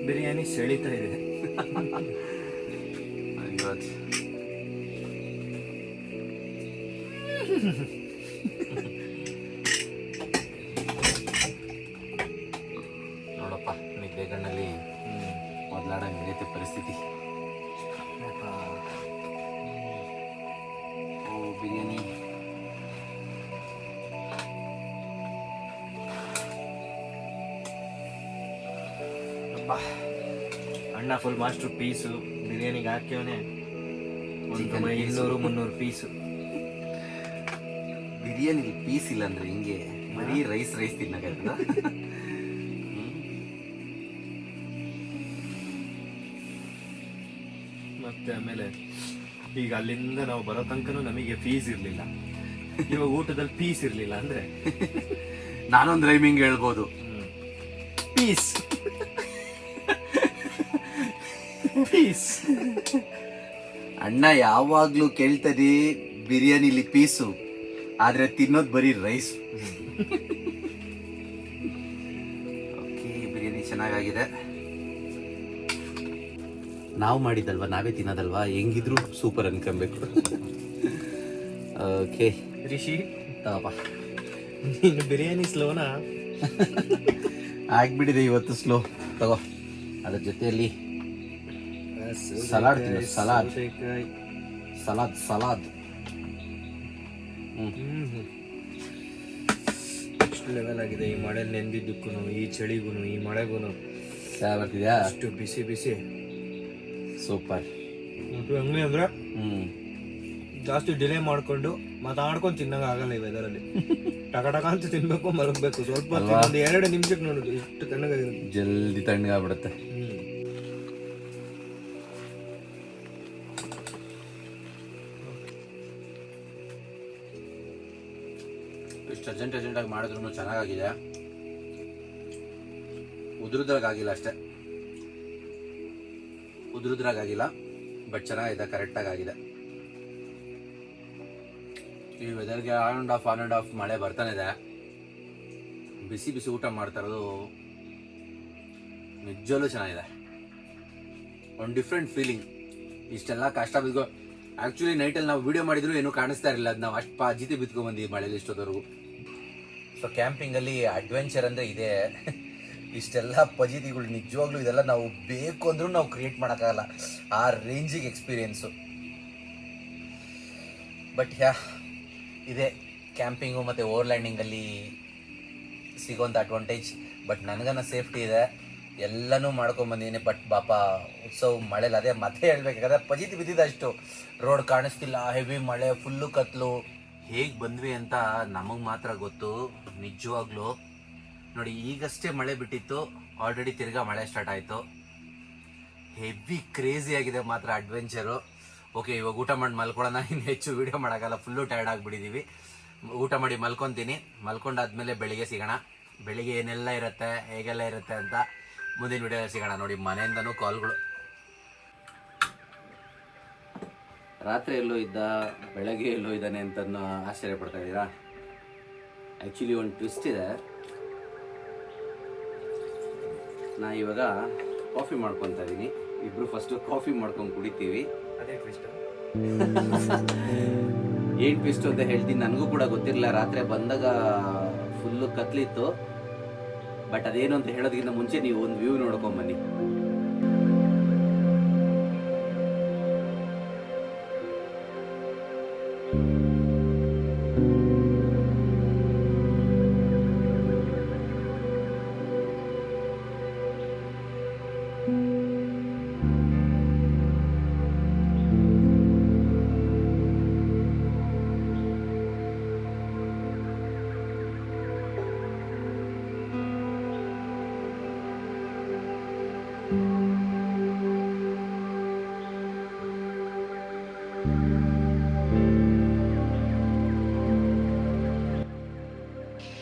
ಬಿರಿಯಾನಿ ಸೆಳಿತಾ ಇದೆ. ನೋಡಪ್ಪ, ನಿದ್ದೆಗಣ್ಣಲ್ಲಿ ಮೊದಲಾಡಂಗೆ ನಡೀತೆ ಪರಿಸ್ಥಿತಿ. ಬಿರಿಯಾನಿ ಅಣ್ಣ ಫುಲ್ ಮಾಸ್ಟರ್ ಪೀಸು ಬಿರಿಯಾನಿಗೆ ಹಾಕ್ಯವನೆ. 200-300 ಪೀಸು ಬಿರಿಯಾನಿ. ಪೀಸ್ ಇಲ್ಲ ಅಂದ್ರೆ ಹಿಂಗೆ ಬರೀ ರೈಸ್ ತಿನ್ನಕಲ್ಲ. ಮತ್ತೆ ಆಮೇಲೆ ಈಗ ಅಲ್ಲಿಂದ ನಾವು ಬರೋ ತನಕನೂ ನಮಗೆ ಫೀಸ್ ಇರ್ಲಿಲ್ಲ. ಇವಾಗ ಊಟದಲ್ಲಿ ಪೀಸ್ ಇರ್ಲಿಲ್ಲ ಅಂದ್ರೆ ನಾನೊಂದು ರೈಮಿಂಗ್ ಹೇಳ್ಬೋದು. Peace peace. ಅಣ್ಣ ಯಾವಾಗ್ಲೂ ಕೇಳ್ತದೆ ಬಿರಿಯಾನಿಲಿ ಪೀಸು, ಆದ್ರೆ ತಿನ್ನೋದು ಬರೀ ರೈಸ್. ಓಕೆ, ಬಿರಿಯಾನಿ ಚೆನ್ನಾಗಿದೆ. ನಾವು ಮಾಡಿದ್ದಲ್ವಾ, ನಾವೇ ತಿನ್ನೋದಲ್ವಾ, ಹೆಂಗಿದ್ರು ಸೂಪರ್ ಅನ್ಕೊಬೇಕು. ಓಕೆ ರಿಷಿ, ತಗೋಪ. ನೀನು ಬಿರಿಯಾನಿ ಸ್ಲೋನಾ? ಆಗ್ಬಿಟ್ಟಿದೆ ಇವತ್ತು ಸ್ಲೋ. ತಗೋ. ಅದ್ರ ಜೊತೆಯಲ್ಲಿ ಸಲಾಡ್ ತಿನ್ನು. ಸಲಾದ್. ಎಷ್ಟು ಲೆವೆಲ್ ಆಗಿದೆ ಈ ಮಳೆ ನೆಂದಿದ್ದಕ್ಕೂ, ಈ ಚಳಿಗೂ, ಈ ಮಳೆಗೂ. ಬರ್ತಿದ್ಯಾ? ಅಷ್ಟು ಬಿಸಿ ಬಿಸಿ ಸೂಪರ್. ಹಂಗೆ ಅಂದ್ರೆ ಜಾಸ್ತಿ ಡಿಲೇ ಮಾಡ್ಕೊಂಡು ಮಾತಾಡ್ಕೊಂಡು ತಿನ್ನಂಗ ಆಗಲ್ಲ ಈ ವೆದರಲ್ಲಿ. ಟಕ ಅಂತ ತಿನ್ಬೇಕು, ಮಲಗಬೇಕು. ಸ್ವಲ್ಪ 2 ನಿಮಿಷಕ್ಕೆ ನೋಡುದು ಎಷ್ಟು ತಣ್ಣಗಾಗಿರುತ್ತೆ. ಜಲ್ದಿ ತಣ್ಣಗಾಗ್ಬಿಡುತ್ತೆ. ಇಷ್ಟು ಅರ್ಜೆಂಟಾಗಿ ಮಾಡಿದ್ರು ಚೆನ್ನಾಗಾಗಿದೆ. ಉದುರುದ್ರಾಗಿಲ್ಲ ಅಷ್ಟೇ, ಉದುರುದ್ರಾಗಿಲ್ಲ, ಬಟ್ ಚೆನ್ನಾಗಿದೆ, ಕರೆಕ್ಟಾಗಿ ಆಗಿದೆ. ಈ ವೆದರ್ಗೆ ಆನ್ ಆ್ಯಂಡ್ ಆಫ್ ಮಳೆ ಬರ್ತಾನೆ ಇದೆ. ಬಿಸಿ ಬಿಸಿ ಊಟ ಮಾಡ್ತಾ ಇರೋದು ನಿಜವಲ್ಲೂ ಚೆನ್ನಾಗಿದೆ. ಒಂದು ಡಿಫ್ರೆಂಟ್ ಫೀಲಿಂಗ್. ಇಷ್ಟೆಲ್ಲ ಕಷ್ಟ ಬಿದ್ಕೊ. ಆ್ಯಕ್ಚುಲಿ ನೈಟಲ್ಲಿ ನಾವು ವಿಡಿಯೋ ಮಾಡಿದ್ರು ಏನೂ ಕಾಣಿಸ್ತಾ ಇರಲಿಲ್ಲ. ಅದು ನಾವು ಅಷ್ಟು ಜಿತಿ ಬಿತ್ಕೊಂಡ್ಬಂದಿವಿ ಮಳೆಯಲ್ಲಿ ಇಷ್ಟೊತ್ತವರೆಗೂ. ಸೊ ಕ್ಯಾಂಪಿಂಗಲ್ಲಿ ಅಡ್ವೆಂಚರ್ ಅಂದರೆ ಇದೆ. ಇಷ್ಟೆಲ್ಲ ಪಜಿತಿಗಳು ನಿಜವಾಗ್ಲೂ ಇದೆಲ್ಲ ನಾವು ಬೇಕು ಅಂದ್ರೂ ನಾವು ಕ್ರಿಯೇಟ್ ಮಾಡೋಕ್ಕಾಗಲ್ಲ, ಆ ರೇಂಜಿಗೆ ಎಕ್ಸ್ಪೀರಿಯೆನ್ಸು. ಬಟ್ ಇದೆ ಕ್ಯಾಂಪಿಂಗು ಮತ್ತು ಓವರ್ಲ್ಯಾಂಡಿಂಗಲ್ಲಿ ಸಿಗೋಂಥ ಅಡ್ವಾಂಟೇಜ್. ಬಟ್ ನನಗನ್ನ ಸೇಫ್ಟಿ ಇದೆ. ಎಲ್ಲನೂ ಮಾಡ್ಕೊಂಬಂದಿದ್ದೀನಿ. ಬಟ್ ಪಾಪ ಉತ್ಸವ ಮಳೆಲಿ ಅದೇ ಮತ್ತೆ ಹೇಳ್ಬೇಕಾದ್ರೆ ಪಜಿತಿ ಬಿದ್ದಿದ್ದಷ್ಟು. ರೋಡ್ ಕಾಣಿಸ್ತಿಲ್ಲ, ಹೆವಿ ಮಳೆ, ಫುಲ್ಲು ಕತ್ಲು. ಹೇಗೆ ಬಂದ್ವಿ ಅಂತ ನಮಗೆ ಮಾತ್ರ ಗೊತ್ತು ನಿಜವಾಗ್ಲೂ. ನೋಡಿ ಈಗಷ್ಟೇ ಮಳೆ ಬಿಟ್ಟಿತ್ತು, ಆಲ್ರೆಡಿ ತಿರ್ಗಾ ಮಳೆ ಸ್ಟಾರ್ಟ್ ಆಯಿತು. ಹೆವಿ ಕ್ರೇಜಿ ಆಗಿದೆ ಮಾತ್ರ ಅಡ್ವೆಂಚರು. ಓಕೆ, ಇವಾಗ ಊಟ ಮಾಡಿ ಮಲ್ಕೊಳ್ಳೋಣ, ಇನ್ನು ಹೆಚ್ಚು ವೀಡಿಯೋ ಮಾಡೋಕ್ಕಲ್ಲ, ಫುಲ್ಲು ಟಯರ್ಡ್ ಆಗಿಬಿಟ್ಟಿದ್ದೀವಿ. ಊಟ ಮಾಡಿ ಮಲ್ಕೊತೀನಿ. ಮಲ್ಕೊಂಡಾದ್ಮೇಲೆ ಬೆಳಿಗ್ಗೆ ಸಿಗೋಣ. ಬೆಳಿಗ್ಗೆ ಏನೆಲ್ಲ ಇರುತ್ತೆ, ಹೇಗೆಲ್ಲ ಇರುತ್ತೆ ಅಂತ ಮುಂದಿನ ವಿಡಿಯೋ ಸಿಗೋಣ. ನೋಡಿ ಮನೆಯಿಂದನೂ ಕಾಲ್ಗಳು. ರಾತ್ರಿ ಎಲ್ಲೋ ಇದ್ದ, ಬೆಳಗ್ಗೆ ಎಲ್ಲೋ ಇದ್ದಾನೆ ಅಂತ ಆಶ್ಚರ್ಯ ಪಡ್ತಾ ಇದ್ದೀರಾ? ಆ್ಯಕ್ಚುಲಿ ಒಂದು ಟ್ವಿಸ್ಟ್ ಇದೆ. ನಾ ಇವಾಗ ಕಾಫಿ ಮಾಡ್ಕೊತಾ ಇದ್ದೀನಿ. ಇಬ್ರು ಫಸ್ಟು ಕಾಫಿ ಮಾಡ್ಕೊಂಡು ಕುಡಿತೀವಿ. ಅದೇ ಟ್ವಿಸ್ಟ್. ಏನು ಟ್ವಿಸ್ಟ್ ಅಂತ ಹೇಳ್ತೀನಿ, ನನಗೂ ಕೂಡ ಗೊತ್ತಿರಲಿಲ್ಲ. ರಾತ್ರಿ ಬಂದಾಗ ಫುಲ್ಲು ಕತ್ಲಿತ್ತು. ಬಟ್ ಅದೇನು ಅಂತ ಹೇಳೋದಕ್ಕಿಂತ ಮುಂಚೆ ನೀವು ಒಂದು ವ್ಯೂ ನೋಡ್ಕೊಂಬನ್ನಿ.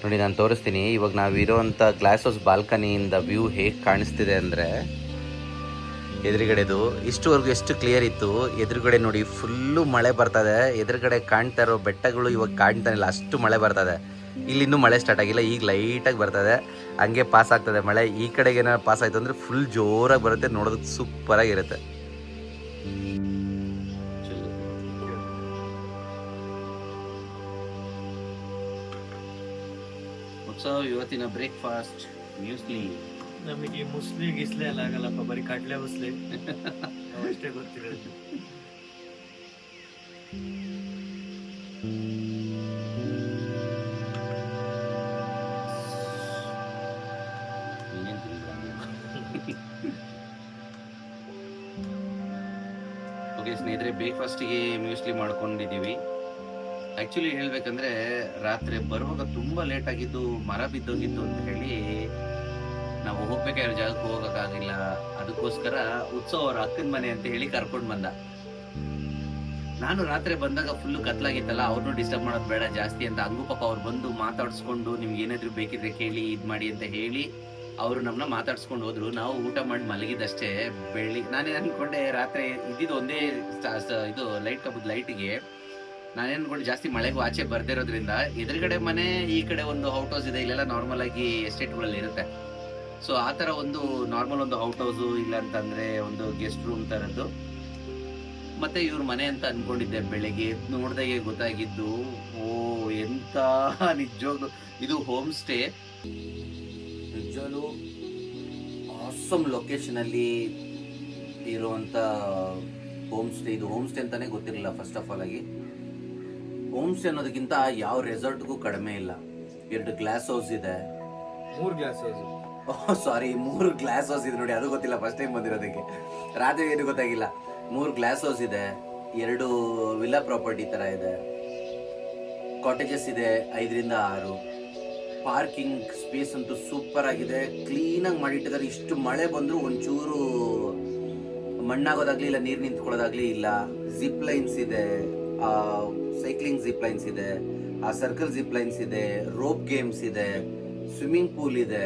ನೋಡಿ ನಾನು ತೋರಿಸ್ತೀನಿ. ಇವಾಗ ನಾವಿರೋವಂಥ ಗ್ಲಾಸ್ ಹೌಸ್ ಬಾಲ್ಕನಿಯಿಂದ ವ್ಯೂ ಹೇಗೆ ಕಾಣಿಸ್ತಿದೆ ಅಂದರೆ, ಎದುರುಗಡೆದು ಇಷ್ಟುವರೆಗೂ ಎಷ್ಟು ಕ್ಲಿಯರ್ ಇತ್ತು. ಎದುರುಗಡೆ ನೋಡಿ ಫುಲ್ಲು ಮಳೆ ಬರ್ತದೆ. ಎದುರುಗಡೆ ಕಾಣ್ತಾ ಇರೋ ಬೆಟ್ಟಗಳು ಇವಾಗ ಕಾಣ್ತಾನಿಲ್ಲ, ಅಷ್ಟು ಮಳೆ ಬರ್ತದೆ. ಇಲ್ಲಿ ಇನ್ನೂ ಮಳೆ ಸ್ಟಾರ್ಟ್ ಆಗಿಲ್ಲ, ಈಗ ಲೈಟಾಗಿ ಬರ್ತದೆ. ಹಂಗೆ ಪಾಸ್ ಆಗ್ತದೆ ಮಳೆ. ಈ ಕಡೆಗೆ ಏನಾದ್ರು ಪಾಸ್ ಆಯಿತು ಅಂದರೆ ಫುಲ್ ಜೋರಾಗಿ ಬರುತ್ತೆ, ನೋಡೋದಕ್ಕೆ ಸೂಪರಾಗಿರುತ್ತೆ. ಉತ್ಸವ ಇವತ್ತಿನ ಬ್ರೇಕ್ಫಾಸ್ಟ್ ಮ್ಯೂಸ್ಲಿ. ನಮಗೆ ಮುಸ್ಲಿ ಗಿಸ್ಲೆ ಎಲ್ಲ ಆಗಲ್ಲಪ್ಪ, ಬರೀ ಕಡ್ಲೆ ಮುಸ್ಲಿ ಅಷ್ಟೇ ಗೊತ್ತಿರೋದು. ಓಕೆ ಸ್ನೇಹಿತರೆ, ಬ್ರೇಕ್ಫಾಸ್ಟಿಗೆ ಮ್ಯೂಸ್ಲಿ ಮಾಡ್ಕೊಂಡಿದ್ದೀವಿ. ಆ್ಯಕ್ಚುಲಿ ಹೇಳ್ಬೇಕಂದ್ರೆ ರಾತ್ರಿ ಬರುವಾಗ ತುಂಬ ಲೇಟ್ ಆಗಿದ್ದು, ಮರ ಬಿದ್ದೋಗಿತ್ತು ಅಂತ ಹೇಳಿ ನಾವು ಹೋಗ್ಬೇಕಾಗಿರೋ ಜಾಗಕ್ಕೆ ಹೋಗೋಕ್ಕಾಗಿಲ್ಲ. ಅದಕ್ಕೋಸ್ಕರ ಉತ್ಸವ ಅವ್ರ ಅಕ್ಕನ ಮನೆ ಅಂತ ಹೇಳಿ ಕರ್ಕೊಂಡು ಬಂದ. ನಾನು ರಾತ್ರಿ ಬಂದಾಗ ಫುಲ್ಲು ಕತ್ಲಾಗಿತ್ತಲ್ಲ, ಅವ್ರನ್ನೂ ಡಿಸ್ಟರ್ಬ್ ಮಾಡೋದು ಬೇಡ ಜಾಸ್ತಿ ಅಂತ ಹಂಗೂ ಪಾಪ ಅವ್ರು ಬಂದು ಮಾತಾಡಿಸ್ಕೊಂಡು ನಿಮ್ಗೆ ಏನಾದರೂ ಬೇಕಿದ್ರೆ ಕೇಳಿ ಇದು ಮಾಡಿ ಅಂತ ಹೇಳಿ ಅವರು ನಮ್ಮನ್ನ ಮಾತಾಡ್ಸ್ಕೊಂಡು ಹೋದ್ರು. ನಾವು ಊಟ ಮಾಡಿ ಮಲಗಿದಷ್ಟೇ. ನಾನೇನು ಅಂದ್ಕೊಂಡೆ, ರಾತ್ರಿ ಇದ್ದಿದ್ದು ಒಂದೇ ಇದು ಲೈಟ್ ಕಬ್ಬದ ಲೈಟಿಗೆ ನಾನೇನು ಅನ್ಕೊಂಡು ಜಾಸ್ತಿ ಮಳೆಗೂ ಆಚೆ ಬರ್ದಿರೋದ್ರಿಂದ ಎದುರುಗಡೆ ಮನೆ, ಈ ಕಡೆ ಒಂದು ಔಟ್ ಹೌಸ್ ಇದೆ. ಇಲ್ಲೆಲ್ಲ ನಾರ್ಮಲ್ ಆಗಿ ಎಸ್ಟೇಟ್ಗಳಲ್ಲಿ ಇರುತ್ತೆ. ಸೊ ಆ ಥರ ಒಂದು ನಾರ್ಮಲ್ ಒಂದು ಔಟ್ ಹೌಸು, ಇಲ್ಲ ಅಂತಂದರೆ ಒಂದು ಗೆಸ್ಟ್ ರೂಮ್ ಥರದ್ದು, ಮತ್ತೆ ಇವ್ರ ಮನೆ ಅಂತ ಅಂದ್ಕೊಂಡಿದ್ದೆ. ಬೆಳಗ್ಗೆ ನೋಡಿದಾಗೆ ಗೊತ್ತಾಗಿದ್ದು, ಓ ಎಂತ ನಿಜವಾಗ್ಲು ಇದು ಹೋಮ್ ಸ್ಟೇ. ನಿಜವಾಗ್ಲೂ ಆಸಮ್ ಲೊಕೇಶನಲ್ಲಿ ಇರುವಂಥ ಹೋಮ್ ಸ್ಟೇ. ಇದು ಹೋಮ್ ಸ್ಟೇ ಅಂತಲೇ ಗೊತ್ತಿರಲಿಲ್ಲ ಫಸ್ಟ್ ಆಫ್ ಆಲ್ ಆಗಿ. ಹೋಮ್ ಸ್ಟೇ ಅನ್ನೋದಕ್ಕಿಂತ ಯಾವ ರೆಸಾರ್ಟ್ಗೂ ಕಡಿಮೆ ಇಲ್ಲ. 2 ಗ್ಲಾಸ್ ಹೌಸ್ ಇದೆ, 3 ಗ್ಲಾಸ್ ಹೌಸ್, ಸಾರಿ 3 ಗ್ಲಾಸ್ ಹೌಸ್ ಇದೆ. ನೋಡಿ ಅದು ಗೊತ್ತಿಲ್ಲ, ಫಸ್ಟ್ ಟೈಮ್ ಬಂದಿರೋದಕ್ಕೆ. ರಾತ್ರಿ ಏನು ಗೊತ್ತಾಗಿಲ್ಲ. 3 ಗ್ಲಾಸ್ ಹೌಸ್ ಇದೆ, 2 ವಿಲ್ಲಾ ಪ್ರಾಪರ್ಟಿ ಥರ ಇದೆ, ಕಾಟೇಜಸ್ ಇದೆ 5ರಿಂದ 6. ಪಾರ್ಕಿಂಗ್ ಸ್ಪೇಸ್ ಅಂತೂ ಸೂಪರ್ ಆಗಿದೆ, ಕ್ಲೀನಾಗಿ ಮಾಡಿಟ್ಟಿದ್ದಾರೆ. ಇಷ್ಟು ಮಳೆ ಬಂದರೂ ಒಂಚೂರು ಮಣ್ಣಾಗೋದಾಗ್ಲಿ ಇಲ್ಲ ನೀರು ನಿಂತ್ಕೊಳ್ಳೋದಾಗ್ಲಿ ಇಲ್ಲ. ಜಿಪ್ ಲೈನ್ಸ್ ಇದೆ, ಸೈಕ್ಲಿಂಗ್ ಜಿಪ್ ಲೈನ್ಸ್ ಇದೆ, ಸರ್ಕಲ್ ಜಿಪ್ ಲೈನ್ಸ್ ಇದೆ, ರೋಪ್ ಗೇಮ್ಸ್ ಇದೆ, ಸ್ವಿಮ್ಮಿಂಗ್ ಪೂಲ್ ಇದೆ.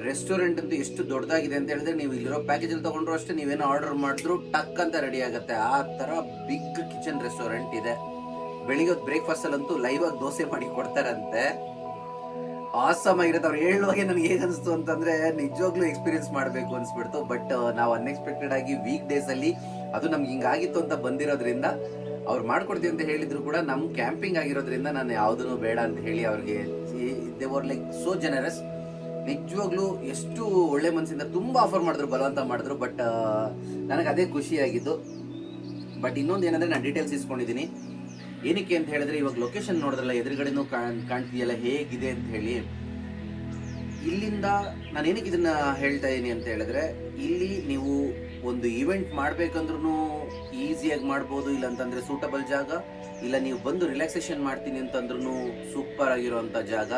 ರೆಸ್ಟೋರೆಂಟ್ ಅಂತೂ ಎಷ್ಟು ದೊಡ್ಡದಾಗಿದೆ ಅಂತ ಹೇಳಿದ್ರೆ, ನೀವು ಇಲ್ಲಿರೋ ಪ್ಯಾಕೇಜ್ ಅಲ್ಲಿ ತಗೊಂಡ್ರು ಅಷ್ಟೇ, ನೀವೇನೋ ಆರ್ಡರ್ ಮಾಡಿದ್ರು ಟಕ್ ಅಂತ ರೆಡಿ ಆಗುತ್ತೆ. ಆ ಥರ ಬಿಗ್ ಕಿಚನ್ ರೆಸ್ಟೋರೆಂಟ್ ಇದೆ. ಬೆಳಿಗ್ಗೆ ಬ್ರೇಕ್ಫಾಸ್ಟ್ ಅಲ್ಲಂತೂ ಲೈವ್ ಆಗಿ ದೋಸೆ ಮಾಡಿ ಕೊಡ್ತಾರಂತೆ. ಆಸಮ್ ಆಗಿರುತ್ತೆ. ಅವ್ರು ಹೇಳುವಾಗೆ ನನಗೆ ಹೇಗೆ ಅನಿಸ್ತು ಅಂತಂದ್ರೆ, ನಿಜವಾಗ್ಲೂ ಎಕ್ಸ್ಪೀರಿಯನ್ಸ್ ಮಾಡಬೇಕು ಅನ್ಸ್ಬಿಡ್ತು. ಬಟ್ ನಾವು ಅನ್ಎಕ್ಸ್ಪೆಕ್ಟೆಡ್ ಆಗಿ ವೀಕ್ ಡೇಸ್ ಅಲ್ಲಿ, ಅದು ನಮ್ಗೆ ಹಿಂಗಾಗಿತ್ತು ಅಂತ ಬಂದಿರೋದ್ರಿಂದ ಅವ್ರು ಮಾಡ್ಕೊಡ್ತೀವಿ ಅಂತ ಹೇಳಿದ್ರು ಕೂಡ, ನಮ್ ಕ್ಯಾಂಪಿಂಗ್ ಆಗಿರೋದ್ರಿಂದ ನಾನು ಯಾವುದನ್ನು ಬೇಡ ಅಂತ ಹೇಳಿ ಅವ್ರಿಗೆ, they were like so generous. ನಿಜವಾಗ್ಲೂ ಎಷ್ಟು ಒಳ್ಳೆ ಮನಸ್ಸಿಂದ ತುಂಬಾ ಆಫರ್ ಮಾಡಿದ್ರು, ಬಲವಂತ ಮಾಡಿದ್ರು. ಬಟ್ ನನಗೆ ಅದೇ ಖುಷಿಯಾಗಿದ್ದು. ಬಟ್ ಇನ್ನೊಂದು ಏನಂದ್ರೆ, ನಾನು ಡೀಟೇಲ್ಸ್ ಇಸ್ಕೊಂಡಿದ್ದೀನಿ. ಏನಕ್ಕೆ ಅಂತ ಹೇಳಿದ್ರೆ, ಇವಾಗ ಲೊಕೇಶನ್ ನೋಡಿದ್ರಲ್ಲ, ಎದುರುಗಡೆನೂ ಕಾಣ್ತಿದೆಯಲ್ಲ ಹೇಗಿದೆ ಅಂತ ಹೇಳಿ. ಇಲ್ಲಿಂದ ನಾನು ಏನಕ್ಕೆ ಇದನ್ನ ಹೇಳ್ತಾ ಇದ್ದೀನಿ ಅಂತ ಹೇಳಿದ್ರೆ, ಇಲ್ಲಿ ನೀವು ಒಂದು ಈವೆಂಟ್ ಮಾಡ್ಬೇಕಂದ್ರೂ ಈಸಿಯಾಗಿ ಮಾಡ್ಬೋದು, ಇಲ್ಲ ಅಂತಂದ್ರೆ ಸೂಟಬಲ್ ಜಾಗ, ಇಲ್ಲ ನೀವು ಬಂದು ರಿಲ್ಯಾಕ್ಸೇಷನ್ ಮಾಡ್ತೀನಿ ಅಂತಂದ್ರೂ ಸೂಪರ್ ಆಗಿರುವಂತ ಜಾಗ.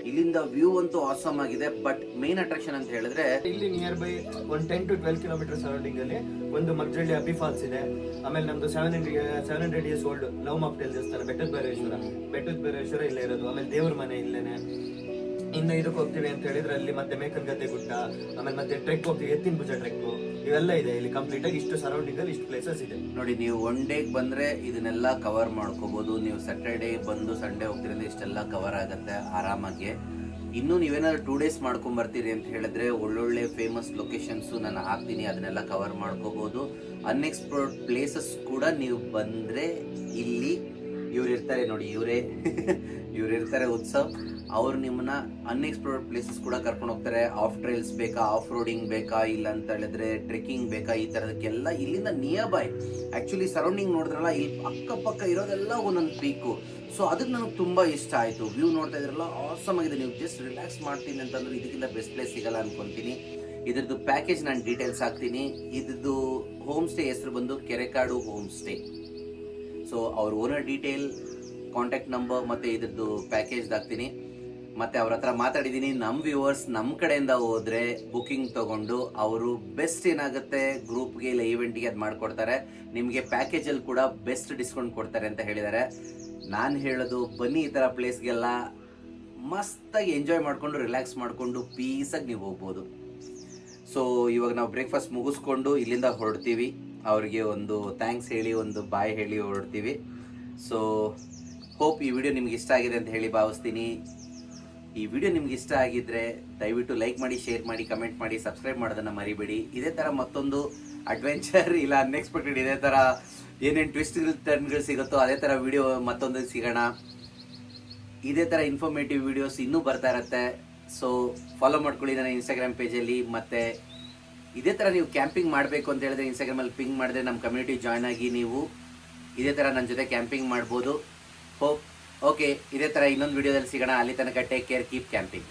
ಇಲ್ಲಿಂದ ವ್ಯೂ ಅಂತೂ ಆಸಮ್ ಆಗಿದೆ. ಬಟ್ ಮೇನ್ ಅಟ್ರಾಕ್ಷನ್ ಅಂತ ಹೇಳಿದ್ರೆ, ಇಲ್ಲಿ ನಿಯರ್ ಬೈ ಒಂದು 10 to 12 ಕಿಲೋಮೀಟರ್ ಸರೌಂಡಿಂಗ್ ಅಲ್ಲಿ ಒಂದು ಮಗ್ಜಳ್ಳಿ ಅಬ್ಬಿ ಫಾಲ್ಸ್ ಇದೆ. ಆಮೇಲೆ ನಮ್ದು 700 years ಓಲ್ಡ್ ಲವ್ ಮಾಕ್ಟೇಲ್ ದೇವಸ್ಥಾನ ಬೆಟ್ಟದ ಭೈರವೇಶ್ವರ ಇಲ್ಲೇ ಇರೋದು. ಆಮೇಲೆ ದೇವ್ರ ಮನೆ ಇಲ್ಲೇನೆ. ಇನ್ನು ಇದಕ್ಕೆ ಹೋಗ್ತೀವಿ ಅಂತ ಹೇಳಿದ್ರೆ ಅಲ್ಲಿ ಮತ್ತೆ ಮೇಕನ್ಗದ್ದೆ ಗುಡ್ಡ, ಆಮೇಲೆ ಮತ್ತೆ ಟ್ರೆಕ್ ಹೋಗ್ತೀವಿ, ಎತ್ತಿನ ಭುಜ ಟ್ರೆಕ್, ಇವೆಲ್ಲ ಇದೆ ಇಲ್ಲಿ ಕಂಪ್ಲೀಟ್ ಆಗಿ. ಇಷ್ಟು ಸರೌಂಡಿಂಗ್ ಅಲ್ಲಿ ಇಷ್ಟು ಪ್ಲೇಸಸ್ ಇದೆ ನೋಡಿ. ನೀವು ಒನ್ ಡೇಗೆ ಬಂದ್ರೆ ಇದನ್ನೆಲ್ಲ ಕವರ್ ಮಾಡ್ಕೋಬಹುದು. ನೀವು ಸ್ಯಾಟರ್ಡೇ ಬಂದು ಸಂಡೇ ಹೋಗ್ತೀರಂದ್ರೆ ಇಷ್ಟೆಲ್ಲ ಕವರ್ ಆಗುತ್ತೆ ಆರಾಮಾಗಿ. ಇನ್ನು ನೀವೇನಾದ್ರು 2 days ಮಾಡ್ಕೊಂಡ್ ಬರ್ತೀರಿ ಅಂತ ಹೇಳಿದ್ರೆ ಒಳ್ಳೊಳ್ಳೆ ಫೇಮಸ್ ಲೊಕೇಶನ್ಸ್ ನಾನು ಹಾಕ್ತೀನಿ, ಅದನ್ನೆಲ್ಲ ಕವರ್ ಮಾಡ್ಕೋಬಹುದು. ಅನ್ಎಕ್ಸ್ಪ್ಲೋರ್ಡ್ ಪ್ಲೇಸಸ್ ಕೂಡ ನೀವು ಬಂದ್ರೆ ಇಲ್ಲಿ ಇವ್ರು ಇರ್ತಾರೆ ನೋಡಿ, ಇವ್ರು ಇರ್ತಾರೆ ಉತ್ಸವ್. ಅವ್ರು ನಿಮ್ಮನ್ನ ಅನ್ಎಕ್ಸ್ಪ್ಲೋರ್ಡ್ ಪ್ಲೇಸಸ್ ಕೂಡ ಕರ್ಕೊಂಡು ಹೋಗ್ತಾರೆ. ಆಫ್ ಟ್ರೈಲ್ಸ್ ಬೇಕಾ, ಆಫ್ ರೋಡಿಂಗ್ ಬೇಕಾ, ಇಲ್ಲ ಅಂತ ಹೇಳಿದ್ರೆ ಟ್ರೆಕ್ಕಿಂಗ್ ಬೇಕಾ, ಈ ತರದಕ್ಕೆಲ್ಲ ಇಲ್ಲಿಂದ ನಿಯರ್ ಬೈ. ಆಕ್ಚುಲಿ ಸರೌಂಡಿಂಗ್ ನೋಡಿದ್ರಲ್ಲ, ಇಲ್ಲಿ ಅಕ್ಕಪಕ್ಕ ಇರೋದೆಲ್ಲ ಒಂದೊಂದು ಪೀಕು. ಸೊ ಅದಕ್ಕೆ ನನಗೆ ತುಂಬಾ ಇಷ್ಟ ಆಯ್ತು. ವ್ಯೂ ನೋಡ್ತಾ ಇದ್ರಲ್ಲ ಆಸಮ್ ಆಗಿದೆ. ನೀವು ಜಸ್ಟ್ ರಿಲ್ಯಾಕ್ಸ್ ಮಾಡ್ತೀನಿ ಅಂತಂದ್ರೆ ಇದಕ್ಕಿಂತ ಬೆಸ್ಟ್ ಪ್ಲೇಸ್ ಸಿಗಲ್ಲ ಅನ್ಕೊಂತೀನಿ. ಇದ್ರದ್ದು ಪ್ಯಾಕೇಜ್ ನಾನು ಡೀಟೇಲ್ಸ್ ಹಾಕ್ತೀನಿ. ಇದ್ರದ್ದು ಹೋಮ್ ಸ್ಟೇ ಹೆಸರು ಬಂದು ಕೆರೆಕಾಡು ಹೋಮ್ ಸ್ಟೇ. ಸೊ ಅವ್ರ ಓನರ್ ಡೀಟೇಲ್, ಕಾಂಟ್ಯಾಕ್ಟ್ ನಂಬರ್ ಮತ್ತೆ ಇದ್ರದ್ದು ಪ್ಯಾಕೇಜ್ ಹಾಕ್ತೀನಿ. ಮತ್ತೆ ಅವ್ರ ಹತ್ರ ಮಾತಾಡಿದ್ದೀನಿ. ನಮ್ಮ ವ್ಯೂವರ್ಸ್ ನಮ್ಮ ಕಡೆಯಿಂದ ಹೋದ್ರೆ ಬುಕಿಂಗ್ ತಗೊಂಡು ಅವರು ಬೆಸ್ಟ್ ಏನಾಗುತ್ತೆ ಗ್ರೂಪ್ಗೆ ಇಲ್ಲ ಈವೆಂಟ್ಗೆ ಅದು ಮಾಡ್ಕೊಡ್ತಾರೆ. ನಿಮಗೆ ಪ್ಯಾಕೇಜಲ್ಲಿ ಕೂಡ ಬೆಸ್ಟ್ ಡಿಸ್ಕೌಂಟ್ ಕೊಡ್ತಾರೆ ಅಂತ ಹೇಳಿದ್ದಾರೆ. ನಾನು ಹೇಳೋದು ಬನ್ನಿ, ಈ ಥರ ಪ್ಲೇಸ್ಗೆಲ್ಲ ಮಸ್ತಾಗಿ ಎಂಜಾಯ್ ಮಾಡಿಕೊಂಡು ರಿಲ್ಯಾಕ್ಸ್ ಮಾಡಿಕೊಂಡು ಪೀಸಾಗಿ ನೀವು ಹೋಗ್ಬೋದು. ಸೊ ಇವಾಗ ನಾವು ಬ್ರೇಕ್ಫಾಸ್ಟ್ ಮುಗಿಸ್ಕೊಂಡು ಇಲ್ಲಿಂದ ಹೊರಡ್ತೀವಿ. ಅವ್ರಿಗೆ ಒಂದು ಥ್ಯಾಂಕ್ಸ್ ಹೇಳಿ, ಒಂದು ಬಾಯ್ ಹೇಳಿ ಹೊರಡ್ತೀವಿ. ಸೊ ಹೋಪ್ ಈ ವಿಡಿಯೋ ನಿಮ್ಗೆ ಇಷ್ಟ ಆಗಿದೆ ಅಂತ ಹೇಳಿ ಭಾವಿಸ್ತೀನಿ. ಈ ವಿಡಿಯೋ ನಿಮ್ಗೆ ಇಷ್ಟ ಆಗಿದ್ರೆ ದಯವಿಟ್ಟು ಲೈಕ್ ಮಾಡಿ, ಶೇರ್ ಮಾಡಿ, ಕಮೆಂಟ್ ಮಾಡಿ, ಸಬ್ಸ್ಕ್ರೈಬ್ ಮಾಡೋದನ್ನ ಮರಿಬೇಡಿ. ಇದೇ ಥರ ಮತ್ತೊಂದು ಅಡ್ವೆಂಚರ್ ಇಲ್ಲ ಅನ್ಎಕ್ಸ್ಪೆಕ್ಟೆಡ್ ಇದೇ ಥರ ಏನೇನು ಟ್ವಿಸ್ಟ್ಗಳು ಟರ್ನ್ಗಳು ಸಿಗುತ್ತೋ ಅದೇ ಥರ ವಿಡಿಯೋ ಮತ್ತೊಂದು ಸಿಗೋಣ. ಇದೇ ಥರ ಇನ್ಫಾರ್ಮೇಟಿವ್ ವಿಡಿಯೋಸ್ ಇನ್ನೂ ಬರ್ತಾ ಇರುತ್ತೆ. ಸೊ ಫಾಲೋ ಮಾಡ್ಕೊಳ್ಳಿ ನನ್ನ ಇನ್ಸ್ಟಾಗ್ರಾಮ್ ಪೇಜಲ್ಲಿ. ಮತ್ತು ಇದೇ ಥರ ನೀವು ಕ್ಯಾಂಪಿಂಗ್ ಮಾಡಬೇಕು ಅಂತ ಹೇಳಿದ್ರೆ ಇನ್ಸ್ಟಾಗ್ರಾಮಲ್ಲಿ ಪಿಂಗ್ ಮಾಡಿದ್ರೆ ನಮ್ಮ ಕಮ್ಯುನಿಟಿ ಜಾಯ್ನ್ ಆಗಿ ನೀವು ಇದೇ ಥರ ನನ್ನ ಜೊತೆ ಕ್ಯಾಂಪಿಂಗ್ ಮಾಡ್ಬೋದು. ಹೋಪ್ ಓಕೆ, ಇದೇ ಥರ ಇನ್ನೊಂದು ವಿಡಿಯೋದಲ್ಲಿ ಸಿಗೋಣ. ಅಲ್ಲಿ ತನಕ ಟೇಕ್ ಕೇರ್, ಕೀಪ್ ಕ್ಯಾಂಪಿಂಗ್.